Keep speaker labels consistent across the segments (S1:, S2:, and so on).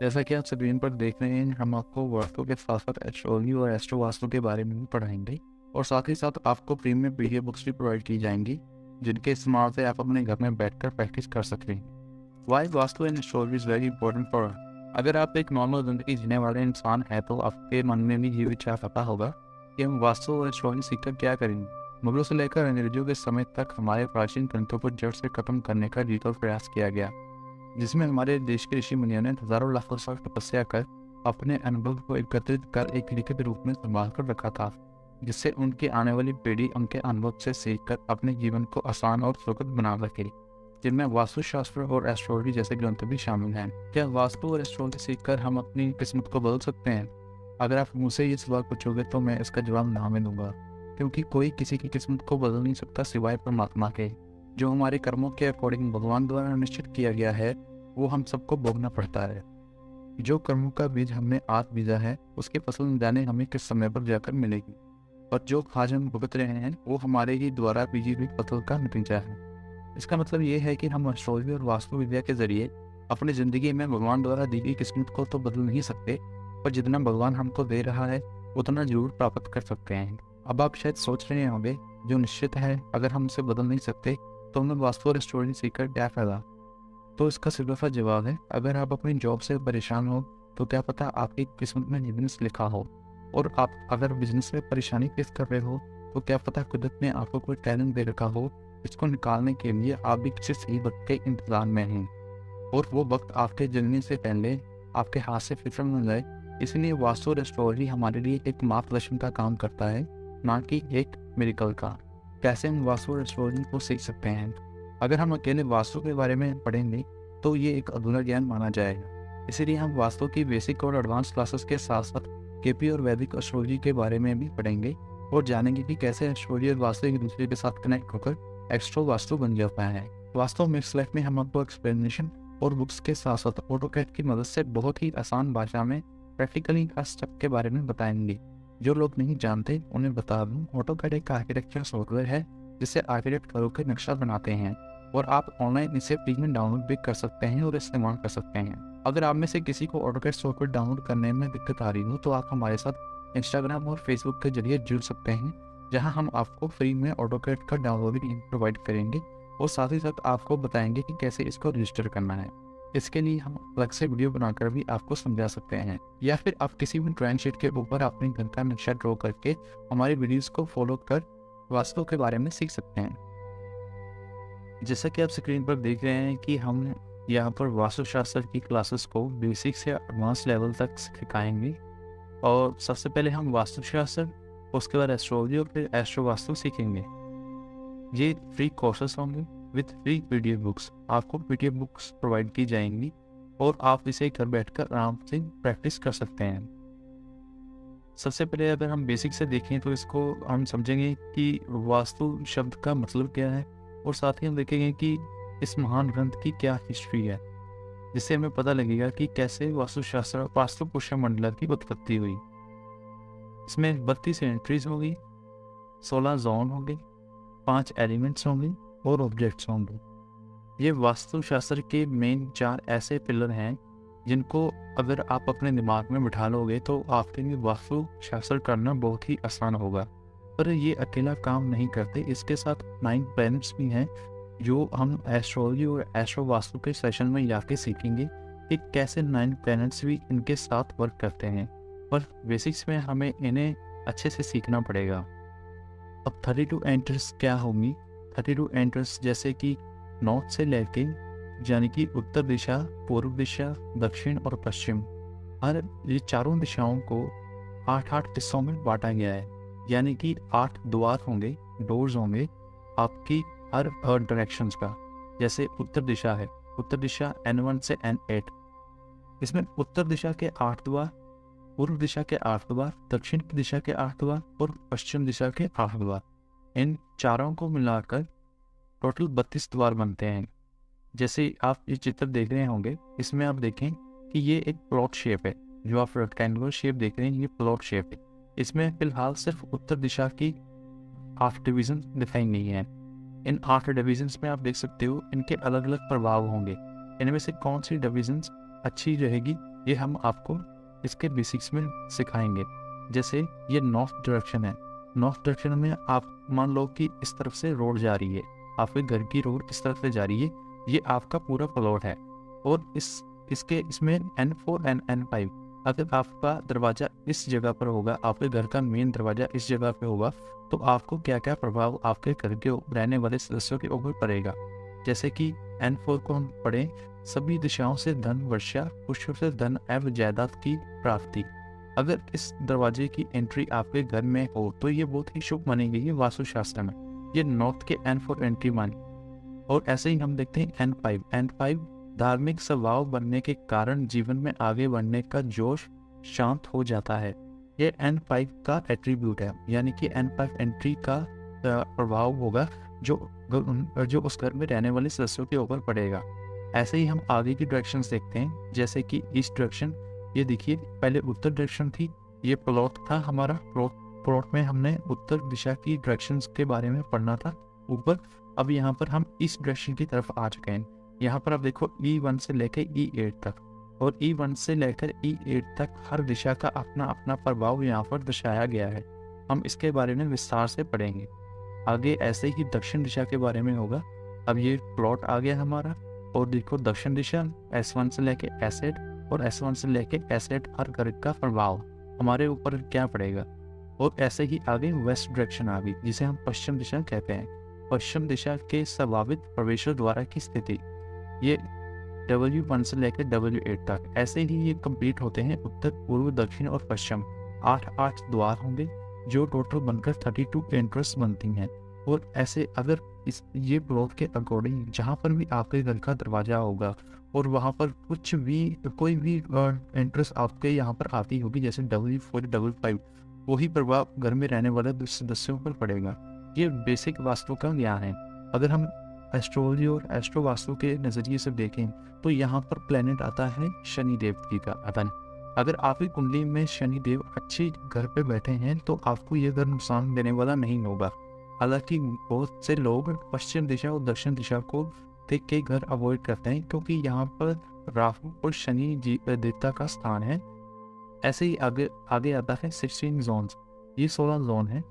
S1: जैसा कि आप स्क्रीन पर देख रहे हैं, हम आपको वास्तु के साथ साथ एस्ट्रोलॉजी और एस्ट्रो वास्तु के बारे में भी पढ़ाएंगे और साथ ही साथ आपको प्रीमियम पीडीएफ बुक्स भी प्रोवाइड की जाएंगी, जिनके इस्तेमाल से आप अपने घर में बैठकर प्रैक्टिस कर सकते हैं। Why Vastu and astrology is very important for us. अगर आप एक नॉर्मल जिंदगी जीने वाले इंसान हैं तो आपके मन में भी ये विचार पता होगा कि हम वास्तु और एस्ट्रोलॉजी सीखकर क्या करेंगे। मुगलों से लेकर अंग्रेजों के समय तक हमारे प्राचीन ग्रंथों को जड़ से खत्म करने का जीतोड़ प्रयास किया गया, जिसमें हमारे देश के ऋषि मुनियों ने हजारों लाखों साल तपस्या कर अपने अनुभव को एकत्रित कर एक लिखित रूप में संभाल कर रखा था, जिससे उनकी आने वाली पीढ़ी उनके अनुभव से सीखकर अपने जीवन को आसान और सुखद बना सके, जिनमें वास्तुशास्त्र और एस्ट्रोलॉजी जैसे ग्रंथ भी शामिल हैं। क्या वास्तु और एस्ट्रोलॉजी सीखकर हम अपनी किस्मत को बदल सकते हैं? अगर आप मुझसे ये सवाल पूछोगे तो मैं इसका जवाब ना में दूंगा, क्योंकि कोई किसी की किस्मत को बदल नहीं सकता सिवाय परमात्मा के। जो हमारे कर्मों के अकॉर्डिंग भगवान द्वारा निश्चित किया गया है वो हम सबको भोगना पड़ता है। जो कर्मों का बीज हमने आज बीजा है उसकी फसल न जाने हमें किस समय पर जाकर मिलेगी, और जो खाज हम भुगत रहे हैं वो हमारे ही द्वारा बीजी हुई फसल का नतीजा है। इसका मतलब ये है कि हम एस्ट्रोलॉजी और वास्तु विद्या के जरिए अपनी जिंदगी में भगवान द्वारा दी गई किस्मत को तो बदल नहीं सकते, पर जितना भगवान हमको दे रहा है उतना जरूर प्राप्त कर सकते हैं। अब आप शायद सोच रहे होंगे, जो निश्चित है अगर हम उसे बदल नहीं सकते तो हमें वास्तु और एस्ट्रोलॉजी सीखकर क्या फायदा? तो इसका सीधा जवाब है, अगर आप अपनी जॉब से परेशान हो तो क्या पता आपकी किस्मत में बिजनेस लिखा हो, और आप अगर बिजनेस में परेशानी फेस कर रहे हो तो क्या पता कुदरत ने आपको कोई टैलेंट दे रखा हो, इसको निकालने के लिए आप भी किसी सही वक्त के इंतजार में हैं, और वो वक्त आपके जन्म से पहले आपके हाथ से फिसल न जाए। इसलिए वास्तु और एस्ट्रोलॉजी हमारे लिए एक मार्गदर्शन का काम करता है, ना कि एक मिरेकल का। कैसे हम वास्तु और एस्ट्रोलॉजी को सीख सकते हैं? अगर हम अकेले वास्तु के बारे में पढ़ेंगे तो ये एक अधूरा ज्ञान माना जाएगा। इसीलिए हम वास्तु की बेसिक और एडवांस क्लासेस के साथ साथ केपी और वैदिक एस्ट्रोलॉजी के बारे में भी पढ़ेंगे और जानेंगे कि कैसे एस्ट्रोलॉजी और वास्तु एक दूसरे के साथ कनेक्ट होकर एक्स्ट्रो वास्तु बन जाता है। वास्तव में इस लाइफ में हम आपको एक्सप्लेनेशन और बुक्स के साथ साथ ऑटोकैड की मदद से बहुत ही आसान भाषा में प्रैक्टिकली हर स्टेप के बारे में बताएंगे। जो लोग नहीं जानते उन्हें बता दूं, ऑटोकैड एक आर्किटेक्चर सॉफ्टवेयर है जिससे आर्किटेक्ट घरों के नक्शा बनाते हैं, और आप ऑनलाइन इसे फ्री में डाउनलोड भी कर सकते हैं और इस्तेमाल कर सकते हैं। अगर आप में से किसी को ऑटोकैड सॉफ्टवेयर डाउनलोड करने में दिक्कत आ रही हो तो आप हमारे साथ इंस्टाग्राम और फेसबुक के जरिए जुड़ सकते हैं, जहां हम आपको फ्री में ऑटोकैड का डाउनलोडिंग लिंक प्रोवाइड करेंगे और साथ ही साथ आपको बताएंगे कि कैसे इसको रजिस्टर करना है। इसके लिए हम अलग से वीडियो बनाकर भी आपको समझा सकते हैं, या फिर आप किसी भी ड्राइंग शीट के ऊपर अपने घर का नक्शा ड्रॉ करके हमारी वीडियोस को फॉलो कर वास्तु के बारे में सीख सकते हैं। जैसा कि आप स्क्रीन पर देख रहे हैं कि हम यहाँ पर वास्तुशास्त्र की क्लासेस को बेसिक से एडवांस लेवल तक सिखाएंगे, और सबसे पहले हम वास्तुशास्त्र, उसके बाद एस्ट्रोलॉजी और फिर एस्ट्रो वास्तु सीखेंगे। ये फ्री कोर्सेस होंगे विथ फ्री पीडीएफ बुक्स। आपको पीडीएफ बुक्स प्रोवाइड की जाएंगी और आप इसे घर बैठकर आराम से प्रैक्टिस कर सकते हैं। सबसे पहले अगर हम बेसिक से देखें तो इसको हम समझेंगे कि वास्तु शब्द का मतलब क्या है, और साथ ही हम देखेंगे कि इस महान ग्रंथ की क्या हिस्ट्री है, जिससे हमें पता लगेगा कि कैसे वास्तुशास्त्र वास्तु पुष्य मंडला की उत्पत्ति हुई। इसमें 32 एंट्रीज होंगी, 16 जोन होंगे, 5 एलिमेंट्स होंगे और ऑब्जेक्ट्स होंगे। ये वास्तुशास्त्र के मेन 4 ऐसे पिलर हैं जिनको अगर आप अपने दिमाग में बिठा लोगे तो आपके लिए वास्तुशास्त्र करना बहुत ही आसान होगा। पर ये अकेला काम नहीं करते, इसके साथ 9 प्लैनेट्स भी हैं जो हम एस्ट्रोलॉजी और एस्ट्रो वास्तु के सेशन में जाके सीखेंगे कि कैसे 9 प्लैनेट्स भी इनके साथ वर्क करते हैं। पर बेसिक्स में हमें इन्हें अच्छे से सीखना पड़ेगा। अब 32 एंट्रीज क्या होंगी? 32 एंट्रीज जैसे कि नॉर्थ से लेके यानी कि उत्तर दिशा, पूर्व दिशा, दक्षिण और पश्चिम, हर ये चारों दिशाओं को 8-8 हिस्सों में बांटा गया है, यानी कि 8 द्वार होंगे, डोर्स होंगे आपकी हर डायरेक्शंस का। जैसे उत्तर दिशा है, उत्तर दिशा N1 से N8, इसमें उत्तर दिशा के 8 द्वार, पूर्व दिशा के 8 द्वार, दक्षिण की दिशा के 8 द्वार और पश्चिम दिशा के 8 द्वार। इन चारों को मिलाकर टोटल 32 द्वार बनते हैं। जैसे आप ये चित्र देख रहे होंगे, इसमें आप देखें कि ये एक प्लॉट शेप है, जो आप रेक्टेंगुलर शेप देख रहे हैं ये प्लॉट शेप है। इसमें फिलहाल सिर्फ उत्तर दिशा की 8 डिवीजन दिखाई नहीं है। इन 8 डिवीजन्स में आप देख सकते हो इनके अलग अलग प्रभाव होंगे। इनमें से कौन सी डिवीजन्स अच्छी रहेगी ये हम आपको इसके बेसिक्स में सिखाएंगे। जैसे ये नॉर्थ डायरेक्शन है, नॉर्थ डायरेक्शन में आप मान लो कि इस तरफ से रोड जा रही है, आपके घर की रोड इस तरफ से जा रही है, ये आपका पूरा प्लॉट है। और इसमें N4 एंड N5, अगर आपका दरवाज़ा इस जगह पर होगा, आपके घर का मेन दरवाज़ा इस जगह पे होगा, तो आपको क्या क्या प्रभाव आपके घर के रहने वाले सदस्यों के ऊपर पड़ेगा। जैसे कि N4 को हम पढ़ें, सभी दिशाओं से धन वर्षा, पुष्प से धन एवं जायदाद की प्राप्ति। अगर इस दरवाजे की एंट्री आपके घर में हो तो ये बहुत ही शुभ मानी गई है वास्तुशास्त्र में। ये नॉर्थ के N4 एंट्री मानी। और ऐसे ही हम देखते हैं N5 धार्मिक स्वभाव बनने के कारण जीवन में आगे बढ़ने का जोश शांत हो जाता है। ये N5 का एट्रीब्यूट है, यानी कि N5 एंट्री का प्रभाव होगा जो उस घर में रहने वाले सदस्यों के ऊपर पड़ेगा। ऐसे ही हम आगे की डायरेक्शंस देखते हैं, जैसे कि ईस्ट डायरेक्शन। ये देखिए, पहले उत्तर डायरेक्शन थी, ये प्लॉट था हमारा। प्लॉट में हमने उत्तर दिशा की डायरेक्शंस के बारे में पढ़ना था ऊपर। अब यहाँ पर हम ईस्ट डायरेक्शन की तरफ आ चुके हैं। यहाँ पर आप देखो E1 से लेकर E8 तक, और E1 से लेकर E8 तक हर दिशा का अपना अपना प्रभाव यहाँ पर दर्शाया गया है। हम इसके बारे में विस्तार से पढ़ेंगे आगे। ऐसे ही दक्षिण दिशा के बारे में होगा। अब ये प्लॉट आ गया हमारा, और देखो दक्षिण दिशा S1 से लेके S8 और S1 से लेके S8 हर घर का प्रभाव हमारे ऊपर क्या पड़ेगा। और ऐसे ही आगे वेस्ट डायरेक्शन आ गई, जिसे हम पश्चिम दिशा कहते हैं। पश्चिम दिशा के संभावित प्रवेशों द्वारा की स्थिति, ये W1 से लेकर W8 तक। ऐसे ही ये कंप्लीट होते हैं उत्तर, पूर्व, दक्षिण और पश्चिम। 8 द्वार होंगे जो टोटल बनकर 32 एंट्रेंस बनती हैं। और ऐसे अगर ये प्लॉट के अकॉर्डिंग जहाँ पर भी आपके घर का दरवाजा होगा और वहाँ पर कोई भी एंट्रेंस आपके यहाँ पर आती होगी, जैसे W4 W5, वही प्रभाव घर में रहने वाले सदस्यों पर पड़ेगा। ये बेसिक वास्तु का ज्ञान है। अगर हम एस्ट्रोलॉजी और एस्ट्रो वास्तु के नज़रिए से देखें तो यहाँ पर प्लेनेट आता है शनि देव जी का आता है। अगर आपकी कुंडली में शनि देव अच्छी घर पे बैठे हैं तो आपको ये घर नुकसान देने वाला नहीं होगा। हालांकि बहुत से लोग पश्चिम दिशा और दक्षिण दिशा को देख के घर अवॉइड करते हैं, क्योंकि यहाँ पर राहु और शनि जी देवता का स्थान है। ऐसे ही आगे आता है 16 जोन्स। ये 16 जोन है।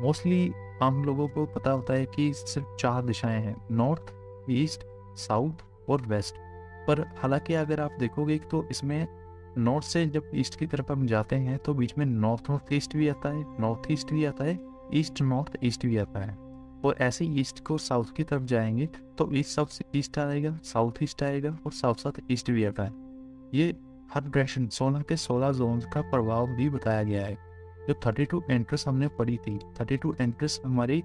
S1: मोस्टली हम लोगों को पता होता है कि सिर्फ 4 दिशाएं हैं, नॉर्थ, ईस्ट, साउथ और वेस्ट। पर हालांकि अगर आप देखोगे तो इसमें नॉर्थ से जब ईस्ट की तरफ हम जाते हैं तो बीच में नॉर्थ ईस्ट भी आता है, नॉर्थ ईस्ट भी आता है, ईस्ट नॉर्थ ईस्ट भी आता है। और ऐसे ईस्ट को साउथ की तरफ जाएंगे तो ईस्ट साउथ से ईस्ट आएगा, साउथ ईस्ट आएगा और साउथ ईस्ट भी आता है। ये हर डायरेक्शन 16 के 16 जोन का प्रभाव भी बताया गया है। जो 32 एंट्रेंस हमने पढ़ी थी, 32 एंट्रेंस हमारी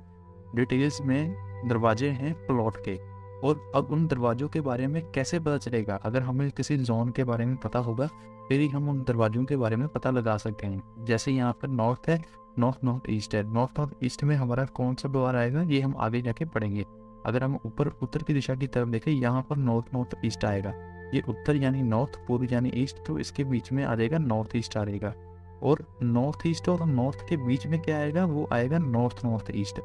S1: डिटेल्स में दरवाजे हैं प्लॉट के। और अब उन दरवाजों के बारे में कैसे पता चलेगा? अगर हमें किसी जोन के बारे में पता होगा फिर ही हम उन दरवाजों के बारे में पता लगा सकते हैं। जैसे यहाँ पर नॉर्थ है, नॉर्थ ईस्ट है। नॉर्थ ईस्ट में हमारा कौन सा द्वार आएगा ये हम आगे जाके पढ़ेंगे। अगर हम ऊपर उत्तर की दिशा की तरफ देखें, यहाँ पर नॉर्थ ईस्ट आएगा। ये उत्तर यानी नॉर्थ, पूर्व यानी ईस्ट, तो इसके बीच में आ जाएगा नॉर्थ ईस्ट आएगा। और नॉर्थ ईस्ट और नॉर्थ के बीच में क्या आएगा, वो आएगा नॉर्थ ईस्ट।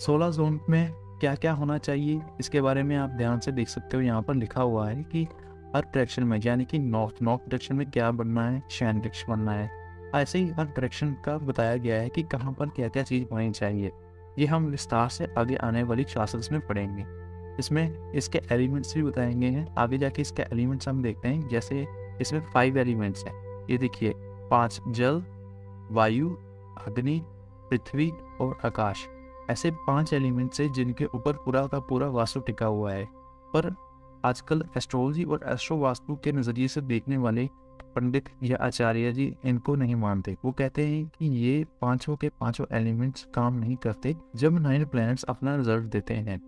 S1: 16 जोन में क्या क्या होना चाहिए इसके बारे में आप ध्यान से देख सकते हो। यहाँ पर लिखा हुआ है कि हर डायरेक्शन में, यानी कि नॉर्थ डायरेक्शन में क्या बनना है, शैन डायरेक्शन बनना है। ऐसे ही हर डायरेक्शन का बताया गया है कि कहाँ पर क्या क्या चीज़ होनी चाहिए। ये हम विस्तार से आगे आने वाली क्लासेस में पढ़ेंगे। इसमें इसके एलिमेंट्स भी बताएंगे हैं। आगे जाके इसके एलिमेंट्स हम देखते हैं। जैसे इसमें 5 एलिमेंट्स हैं। ये देखिए 5, जल, वायु, अग्नि, पृथ्वी और आकाश। ऐसे 5 एलिमेंट्स हैं जिनके ऊपर पूरा का पूरा वास्तु टिका हुआ है। पर आजकल एस्ट्रोलॉजी और एस्ट्रो वास्तु के नज़रिए से देखने वाले पंडित या आचार्य जी इनको नहीं मानते। वो कहते हैं कि ये 5 के 5 एलिमेंट्स काम नहीं करते जब 9 प्लैनेट्स अपना रिजल्ट देते हैं।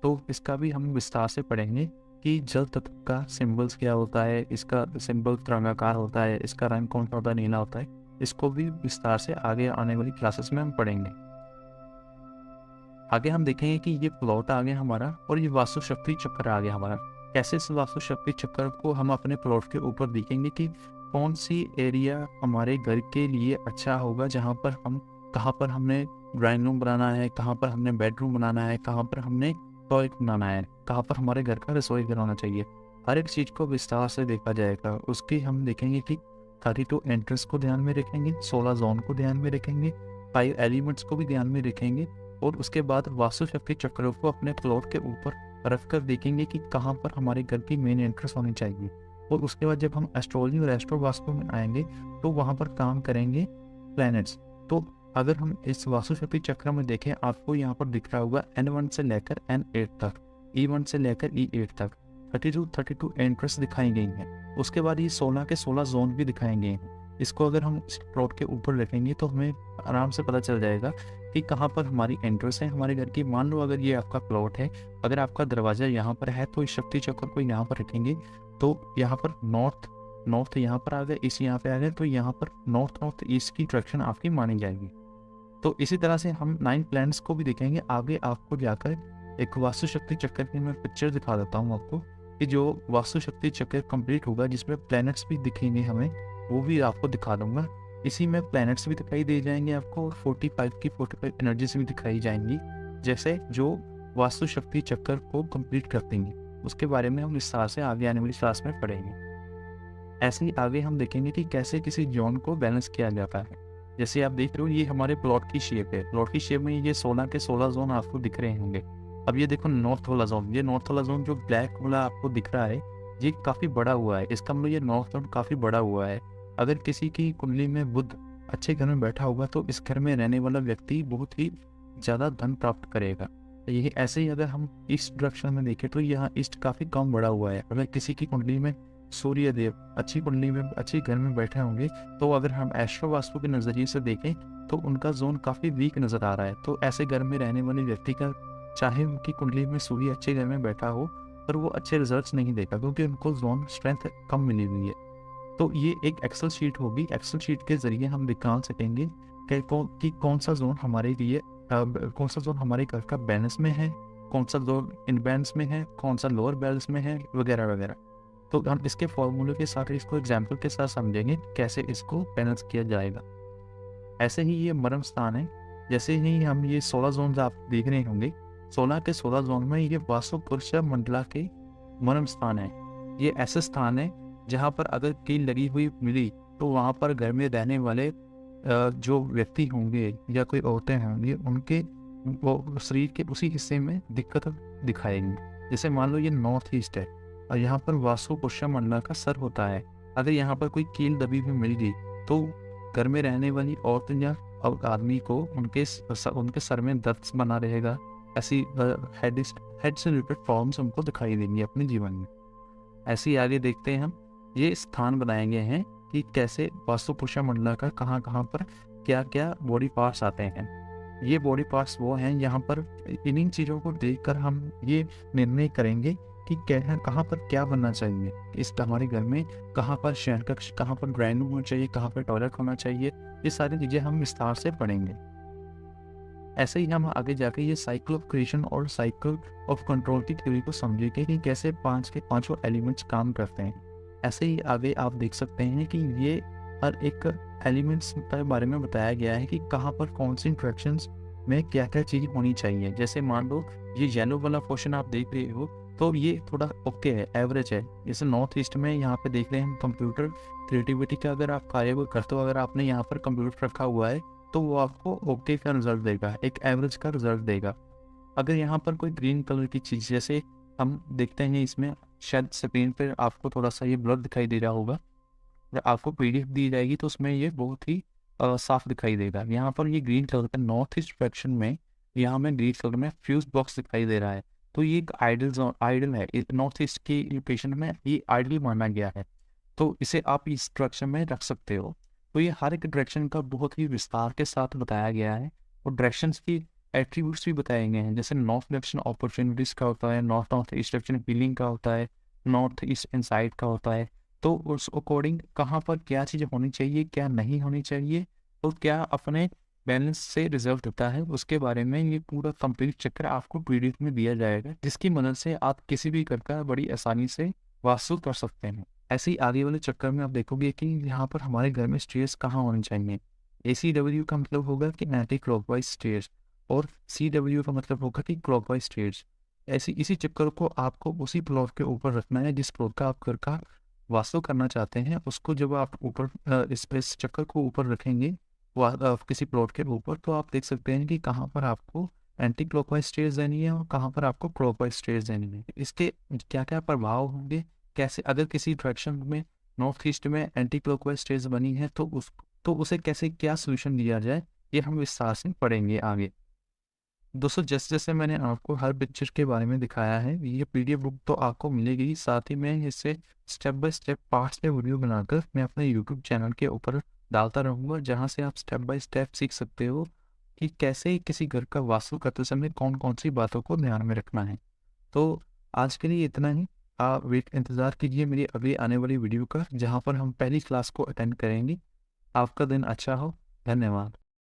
S1: तो इसका भी हम विस्तार से पढ़ेंगे कि जल तत्व का सिंबल्स क्या होता है, इसका सिंबल तिरंगाकार होता है, इसका रंग कौन सा होता है, नीला होता है। इसको भी विस्तार से आगे आने वाली क्लासेस में हम पढ़ेंगे। आगे हम देखेंगे कि ये प्लॉट आ गया हमारा और ये वास्तु शक्ति चक्र आ गया हमारा। कैसे इस वास्तु शक्ति चक्र को हम अपने प्लॉट के ऊपर देखेंगे कि कौन सी एरिया हमारे घर के लिए अच्छा होगा, जहाँ पर कहाँ पर हमने ड्राइंग रूम बनाना है, कहाँ पर हमने बेडरूम बनाना है, कहाँ पर हमने टॉयलेट बनाना है, कहाँ पर हमारे घर का रसोई घर होना चाहिए। हर एक चीज़ को विस्तार से देखा जाएगा। उसकी हम देखेंगे कि 32 एंट्रेंस को ध्यान में रखेंगे, 16 ज़ोन को ध्यान में रखेंगे, 5 एलिमेंट्स को भी ध्यान में रखेंगे और उसके बाद वास्तुशक्ति चक्रों को अपने प्लॉट के ऊपर रख कर देखेंगे कि कहाँ पर हमारे घर की मेन एंट्रेंस होनी चाहिए। और उसके बाद जब हम एस्ट्रोलॉजी और एस्ट्रो वास्तु में आएंगे तो वहाँ पर काम करेंगे प्लैनेट्स। तो अगर हम इस वास्तुशक्ति चक्र में देखें, आपको यहाँ पर दिख रहा होगा N1 से लेकर N8 तक, E1 से लेकर E8 तक 32 एंट्रेंस दिखाई गई हैं। उसके बाद ये 16 के 16 जोन भी दिखाए गए हैं। इसको अगर हम इस प्लॉट के ऊपर रखेंगे तो हमें आराम से पता चल जाएगा कि कहाँ पर हमारी एंट्रेंस है हमारे घर की। मान लो अगर ये आपका प्लॉट है, अगर आपका दरवाजा यहाँ पर है तो इस शक्ति चक्र को यहाँ पर रखेंगे तो यहाँ पर नॉर्थ यहाँ पर आ गए, इस यहाँ पे आ गए तो यहाँ पर नॉर्थ ईस्ट की डायरेक्शन आपकी मानी जाएगी। तो इसी तरह से हम 9 प्लैनेट्स को भी देखेंगे आगे। आपको जाकर एक वास्तुशक्ति चक्कर की मैं पिक्चर दिखा देता हूँ आपको कि जो वास्तुशक्ति चक्कर कंप्लीट होगा जिसमें प्लैनेट्स भी दिखेंगे हमें, वो भी आपको दिखा दूंगा। इसी में प्लैनेट्स भी दिखाई दे जाएंगे आपको और 45 की 45 एनर्जीज भी दिखाई जाएंगी, जैसे जो वास्तुशक्ति चक्कर को कंप्लीट कर देंगे। उसके बारे में हम विस्तार से आगे आने वाली क्लास में पढ़ेंगे। ऐसे ही आगे हम देखेंगे कि कैसे किसी जोन को बैलेंस किया जाता है। जैसे आप देख रहे हो ये हमारे प्लॉट की शेप है। प्लॉट की शेप में ये 16 के 16 जोन आपको दिख रहे होंगे। अब ये देखो नॉर्थ वाला जोन, ये नॉर्थ वाला जोन जो ब्लैक वाला आपको दिख रहा है ये काफ़ी बड़ा हुआ है। इसका मतलब ये नॉर्थ जोन काफ़ी बड़ा हुआ है। अगर किसी की कुंडली में बुध अच्छे घर में बैठा होगा तो इस घर में रहने वाला व्यक्ति बहुत ही ज़्यादा धन प्राप्त करेगा। यही ऐसे ही अगर हम ईस्ट डायरेक्शन में देखें तो यहाँ ईस्ट काफ़ी कम बड़ा हुआ है। अगर किसी की कुंडली में सूर्य देव अच्छी कुंडली में अच्छी घर में बैठे होंगे तो अगर हम एस्ट्रो वास्तु के नज़रिए से देखें तो उनका जोन काफ़ी वीक नज़र आ रहा है। तो ऐसे घर में रहने वाले व्यक्ति का चाहे उनकी कुंडली में सूर्य अच्छे घर में बैठा हो पर वो अच्छे रिजल्ट्स नहीं देगा क्योंकि उनको जोन स्ट्रेंथ कम मिली हुई है। तो ये एक एक्सेल शीट होगी। एक्सेल शीट के जरिए हम निकाल सकेंगे कि कौन सा जोन हमारे लिए कौन सा जोन हमारे घर का बैलेंस में है, कौन सा जोन इनबैलेंस में है, कौन सा लोअर बैलेंस में है वगैरह वगैरह। तो हम इसके फॉर्मूले के साथ इसको एग्जाम्पल के साथ समझेंगे कैसे इसको बैलेंस किया जाएगा। ऐसे ही ये मर्म स्थान है। जैसे ही हम ये 16 जोन आप देख रहे होंगे, 16 के 16 जोन में ये वास्तु पुरुष मंडला के मर्म स्थान है। ये ऐसे स्थान है जहाँ पर अगर कील लगी हुई मिली तो वहाँ पर घर में रहने वाले जो व्यक्ति होंगे या कोई औरतें होंगी उनके वो शरीर के उसी हिस्से में दिक्कत दिखाएंगी। जैसे मान लो ये नॉर्थ ईस्ट है और यहाँ पर वास्तु पुरुष मंडला का सर होता है। अगर यहाँ पर कोई कील दबी हुई मिल गई तो घर में रहने वाली औरत या आदमी को उनके सर में दर्द बना रहेगा। ऐसी हेड से रिलेटेड प्रॉब्लम्स हमको दिखाई देंगी अपने जीवन में। ऐसे ही आगे देखते हैं हम ये स्थान बनाए गए हैं कि कैसे वास्तु पुरुष मंडला का कहाँ कहाँ पर क्या क्या बॉडी पार्ट्स आते हैं। ये बॉडी पार्ट्स वो हैं यहाँ पर इन्हीं चीज़ों को देखकर हम ये निर्णय करेंगे कि क्या कहाँ पर क्या बनना चाहिए। इस हमारे घर में कहाँ पर शयन कक्ष, कहाँ पर ड्राइंग रूम होना चाहिए, कहाँ पर टॉयलेट होना चाहिए, ये सारी चीज़ें हम विस्तार से पढ़ेंगे। ऐसे ही हम आगे जाके ये साइकिल ऑफ क्रिएशन और साइकिल ऑफ कंट्रोल की थ्योरी को समझेंगे कि कैसे 5 के 5 एलिमेंट्स काम करते हैं। ऐसे ही आगे आप देख सकते हैं कि ये हर एक एलिमेंट्स के बारे में बताया गया है कि कहाँ पर कौन सी इंट्रैक्शंस में क्या क्या चीज़ होनी चाहिए। जैसे मान लो ये येलो वाला पोर्शन आप देख रहे हो तो ये थोड़ा ओके है, एवरेज है। जैसे नॉर्थ ईस्ट में यहाँ पे देख रहे हैं हम कंप्यूटर क्रिएटिविटी का अगर आप कार्य को करते हो, अगर आपने यहाँ पर कंप्यूटर रखा हुआ है तो वो आपको ओके का रिजल्ट देगा, एक एवरेज का रिजल्ट देगा। अगर यहाँ पर कोई ग्रीन कलर की चीज़ जैसे हम देखते हैं इसमें शायद स्क्रीन पर आपको थोड़ा सा ये ब्लर दिखाई दे रहा होगा, जब आपको PDF दी जाएगी तो उसमें ये बहुत ही साफ दिखाई देगा। यहाँ पर ये ग्रीन कलर का नॉर्थ ईस्ट डायरेक्शन में यहाँ में ग्रीन कलर में फ्यूज बॉक्स दिखाई दे रहा है। तो ये एक आइडल है नॉर्थ ईस्ट की लोकेशन में, ये आइडल माना गया है। तो इसे आप इस डायरेक्शन में रख सकते हो। तो ये हर एक डायरेक्शन का बहुत ही विस्तार के साथ बताया गया है और डायरेक्शंस की एट्रीब्यूट्स भी बताए गए हैं। जैसे नॉर्थ डायरेक्शन अपॉर्चुनिटीज़ का होता है, नॉर्थ ईस्ट डायरेक्शन हीलिंग का होता है, नॉर्थ ईस्ट इनसाइट का होता है। तो उस अकॉर्डिंग कहाँ पर क्या चीज़ें होनी चाहिए, क्या नहीं होनी चाहिए, तो क्या अपने बैलेंस से रिजल्ट होता है, उसके बारे में ये पूरा कंप्लीट चक्कर आपको PDF में दिया जाएगा, जिसकी मदद से आप किसी भी घर का बड़ी आसानी से वास्तु कर सकते हैं। ऐसे ही आगे वाले चक्कर में आप देखोगे कि यहाँ पर हमारे घर में स्टेयर्स कहाँ होने चाहिए। ACW का मतलब होगा कि एंटी क्लॉकवाइज स्टेयर्स और CW का मतलब होगा कि क्लॉकवाइज स्टेयर्स। ऐसी इसी चक्कर को आपको उसी प्लॉट के ऊपर रखना है जिस प्लॉट का आप घर का वास्तु करना चाहते हैं। उसको जब आप ऊपर इस चक्कर को ऊपर रखेंगे किसी प्लॉट के ऊपर, तो आप देख सकते हैं कि कहाँ पर आपको एंटी क्लॉकवाइज स्टेयर्स देनी है और कहाँ पर आपको क्लॉकवाइज स्टेयर्स देनी है। इसके क्या क्या प्रभाव होंगे, कैसे अगर किसी डायरेक्शन में नॉर्थ ईस्ट में एंटी क्लॉकवाइज स्टेयर्स बनी है तो उसे कैसे क्या सोल्यूशन दिया जाए, ये हम विस्तार से पढ़ेंगे आगे। दोस्तों जैसे जैसे मैंने आपको हर पिक्चर के बारे में दिखाया है, ये पीडीएफ बुक तो आपको मिलेगी, साथ ही मैं इससे स्टेप बाय स्टेप पार्ट्स में वीडियो बनाकर मैं अपने यूट्यूब चैनल के ऊपर डालता रहूँगा, जहाँ से आप स्टेप बाय स्टेप सीख सकते हो कि कैसे किसी घर का वास्तु करते समय कौन कौन सी बातों को ध्यान में रखना है। तो आज के लिए इतना ही। आप इंतज़ार कीजिए मेरी अगली आने वाली वीडियो का, जहाँ पर हम पहली क्लास को अटेंड करेंगे। आपका दिन अच्छा हो। धन्यवाद।